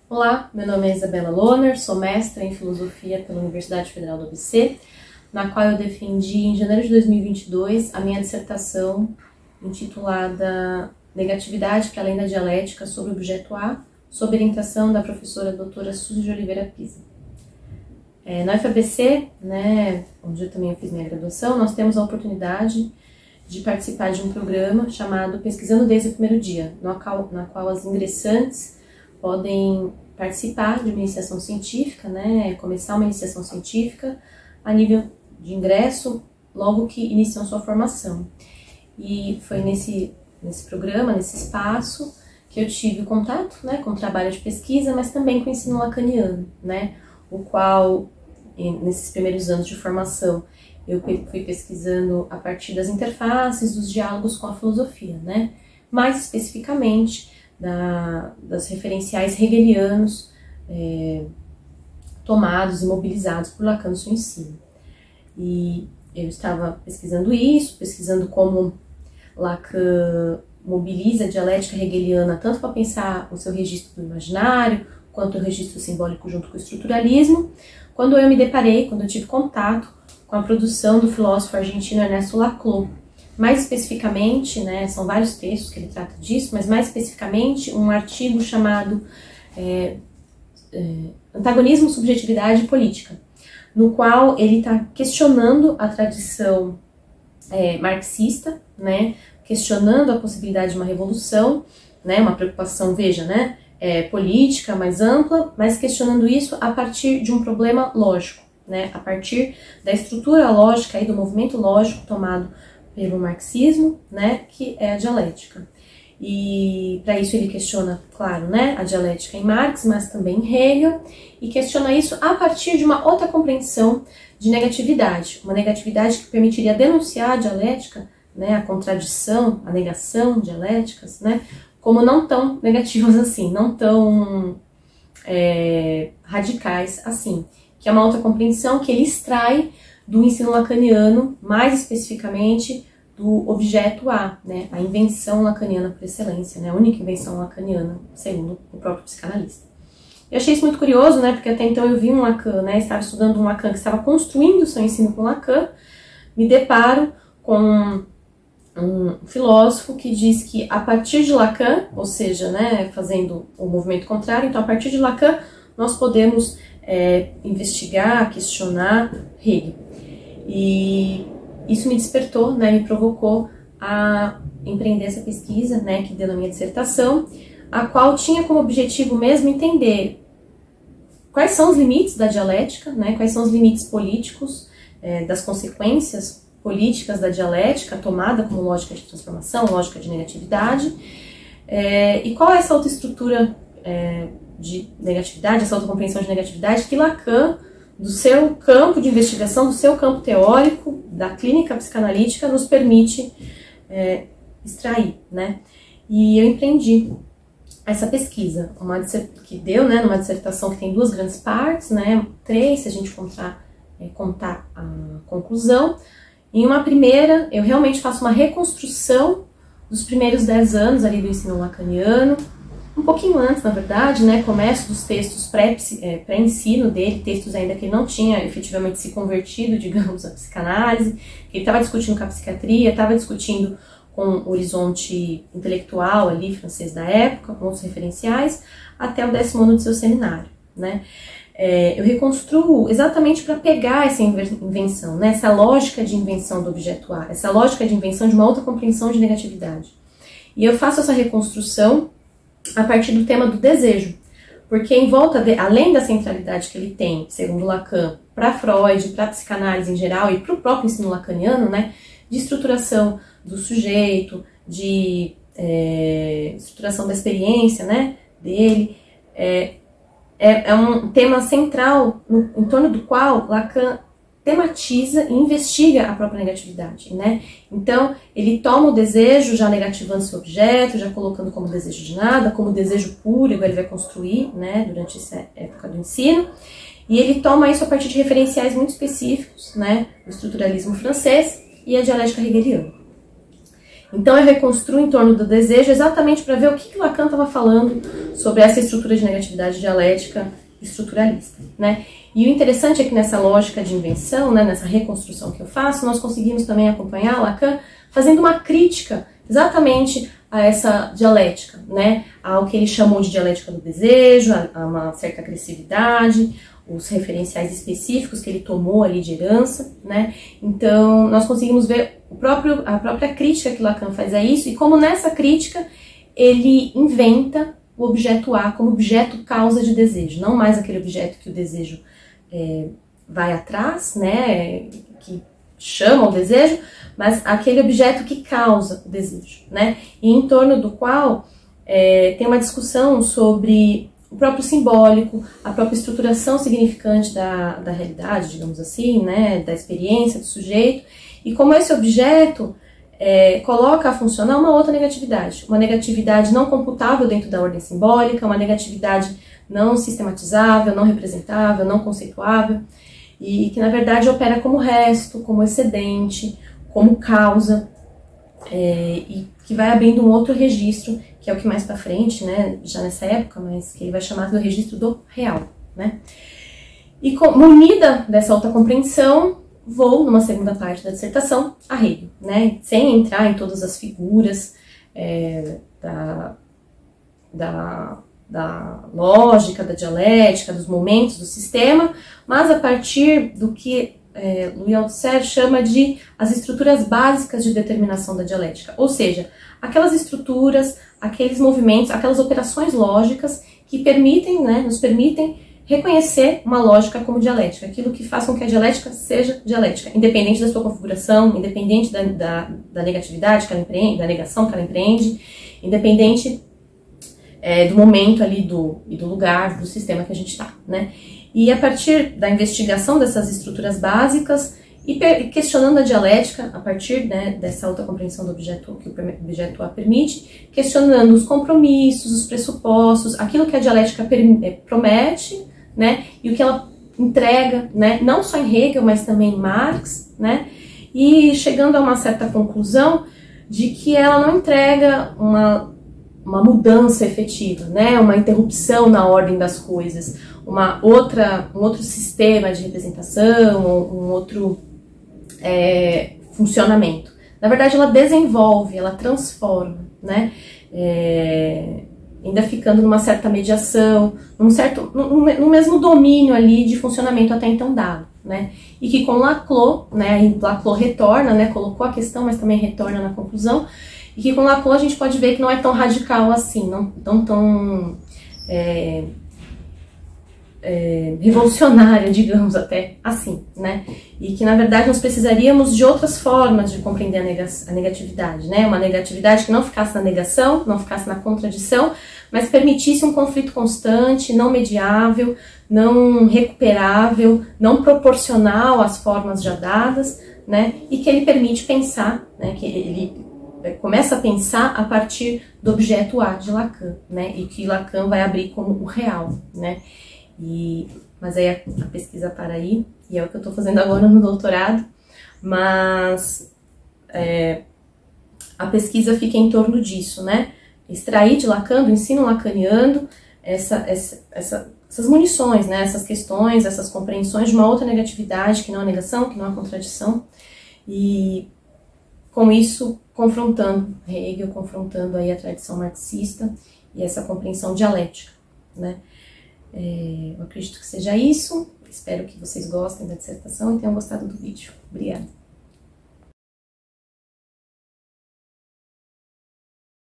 Olá, meu nome é Isabela Lohner, sou mestra em Filosofia pela Universidade Federal do ABC, na qual eu defendi em janeiro de 2022 a minha dissertação intitulada Negatividade para além da dialética sobre o objeto A, sob orientação da professora doutora Suzy de Oliveira Pisa. Na UFABC, onde eu também fiz minha graduação, nós temos a oportunidade de participar de um programa chamado Pesquisando desde o Primeiro Dia, na qual as ingressantes podem participar de uma iniciação científica, começar uma iniciação científica a nível de ingresso, logo que iniciam sua formação. E foi nesse programa, nesse espaço, que eu tive contato com o trabalho de pesquisa, mas também com o ensino lacaniano, o qual, nesses primeiros anos de formação, eu fui pesquisando a partir das interfaces, dos diálogos com a filosofia, mais especificamente das referenciais hegelianos tomados e mobilizados por Lacan no seu ensino. E eu estava pesquisando como Lacan mobiliza a dialética hegeliana tanto para pensar o seu registro do imaginário, quanto o registro simbólico junto com o estruturalismo, quando eu tive contato com a produção do filósofo argentino Ernesto Laclau. Mais especificamente, são vários textos que ele trata disso, mas mais especificamente um artigo chamado Antagonismo, Subjetividade e Política, no qual ele está questionando a tradição marxista, questionando a possibilidade de uma revolução, uma preocupação, política mais ampla, mas questionando isso a partir de um problema lógico, a partir da estrutura lógica e do movimento lógico tomado pelo marxismo, que é a dialética. E para isso ele questiona, claro, a dialética em Marx, mas também em Hegel, e questiona isso a partir de uma outra compreensão de negatividade, uma negatividade que permitiria denunciar a dialética, a contradição, a negação dialéticas, como não tão negativas assim, não tão radicais assim, que é uma outra compreensão que ele extrai do ensino lacaniano, mais especificamente do objeto A, a invenção lacaniana por excelência, a única invenção lacaniana, segundo o próprio psicanalista. Eu achei isso muito curioso, porque até então eu vi um Lacan, estava estudando um Lacan que estava construindo o seu ensino com Lacan, me deparo com um filósofo que diz que a partir de Lacan, ou seja, fazendo o movimento contrário, então a partir de Lacan nós podemos investigar, questionar Hegel. E isso me despertou, me provocou a empreender essa pesquisa, que deu na minha dissertação, a qual tinha como objetivo mesmo entender quais são os limites da dialética, quais são os limites políticos, das consequências políticas da dialética, tomada como lógica de transformação, lógica de negatividade, e qual é essa outra estrutura de negatividade, essa outra compreensão de negatividade que Lacan, do seu campo de investigação, do seu campo teórico, da clínica psicanalítica, nos permite extrair, E eu empreendi essa pesquisa, que deu, numa dissertação que tem duas grandes partes, três, se a gente contar a conclusão. Em uma primeira, eu realmente faço uma reconstrução dos primeiros 10 anos ali do ensino lacaniano, um pouquinho antes, na verdade, começo dos textos pré-ensino dele, textos ainda que ele não tinha efetivamente se convertido, digamos, à psicanálise, que ele estava discutindo com a psiquiatria, estava discutindo com o horizonte intelectual ali, francês da época, com os referenciais, até o 10º ano do seu seminário, Eu reconstruo exatamente para pegar essa invenção, essa lógica de invenção do objeto A, essa lógica de invenção de uma outra compreensão de negatividade. E eu faço essa reconstrução a partir do tema do desejo, porque em volta, além da centralidade que ele tem, segundo Lacan, para Freud, para a psicanálise em geral e para o próprio ensino lacaniano, de estruturação do sujeito, de estruturação da experiência, dele, é um tema central em torno do qual Lacan tematiza e investiga a própria negatividade, né? Então, ele toma o desejo já negativando seu objeto, já colocando como desejo de nada, como desejo puro, igual ele vai construir, né, durante essa época do ensino. E ele toma isso a partir de referenciais muito específicos, né, o estruturalismo francês e a dialética hegeliana. Então, eu reconstruo em torno do desejo exatamente para ver o que Lacan estava falando sobre essa estrutura de negatividade dialética estruturalista, né? E o interessante é que nessa lógica de invenção, né, nessa reconstrução que eu faço, nós conseguimos também acompanhar Lacan fazendo uma crítica exatamente a essa dialética, né, ao que ele chamou de dialética do desejo, a uma certa agressividade, os referenciais específicos que ele tomou ali de herança, né? Então, nós conseguimos ver a própria crítica que Lacan faz a isso e como nessa crítica ele inventa o objeto A como objeto causa de desejo, não mais aquele objeto que o desejo vai atrás, né, que chama o desejo, mas aquele objeto que causa o desejo, né? E em torno do qual tem uma discussão sobre o próprio simbólico, a própria estruturação significante da realidade, digamos assim, né, da experiência do sujeito, e como esse objeto coloca a funcionar uma outra negatividade, uma negatividade não computável dentro da ordem simbólica, uma negatividade não sistematizável, não representável, não conceituável, e que na verdade opera como resto, como excedente, como causa, e que vai abrindo um outro registro, que é o que mais para frente, né, já nessa época, mas que ele vai chamar do registro do real, né. E munida dessa outra compreensão, vou, numa segunda parte da dissertação, a Hegel, né, sem entrar em todas as figuras da lógica, da dialética, dos momentos do sistema, mas a partir do que Louis Althusser chama de as estruturas básicas de determinação da dialética, ou seja, aquelas estruturas, aqueles movimentos, aquelas operações lógicas que permitem, né, nos permitem reconhecer uma lógica como dialética, aquilo que faz com que a dialética seja dialética, independente da sua configuração, independente da negatividade que ela empreende, da negação que ela empreende, independente do momento ali e do lugar, do sistema que a gente está, né? E a partir da investigação dessas estruturas básicas e questionando a dialética, a partir, né, dessa outra compreensão do objeto que o objeto A permite, questionando os compromissos, os pressupostos, aquilo que a dialética promete, né, e o que ela entrega, né, não só em Hegel, mas também em Marx, né, e chegando a uma certa conclusão de que ela não entrega uma mudança efetiva, né, uma interrupção na ordem das coisas, um outro sistema de representação, um outro funcionamento. Na verdade, ela desenvolve, ela transforma, né, ainda ficando numa certa mediação, no mesmo domínio ali de funcionamento até então dado, né, e que com Laclau, né, Laclau retorna, né, colocou a questão, mas também retorna na conclusão, e que com Laclau a gente pode ver que não é tão radical assim, não tão revolucionária, digamos, até assim, né? E que, na verdade, nós precisaríamos de outras formas de compreender a negatividade, né? Uma negatividade que não ficasse na negação, não ficasse na contradição, mas permitisse um conflito constante, não mediável, não recuperável, não proporcional às formas já dadas, né? E que ele permite pensar, né? Que ele começa a pensar a partir do objeto A de Lacan, né? E que Lacan vai abrir como o real, né? Mas aí a pesquisa para aí, e é o que eu estou fazendo agora no doutorado, mas a pesquisa fica em torno disso, né? Extrair de Lacan, do ensino lacaniano, essas munições, né? Essas questões, essas compreensões de uma outra negatividade, que não é negação, que não é contradição, e com isso confrontando Hegel, confrontando aí a tradição marxista e essa compreensão dialética, né? Eu acredito que seja isso, espero que vocês gostem da dissertação e tenham gostado do vídeo. Obrigada!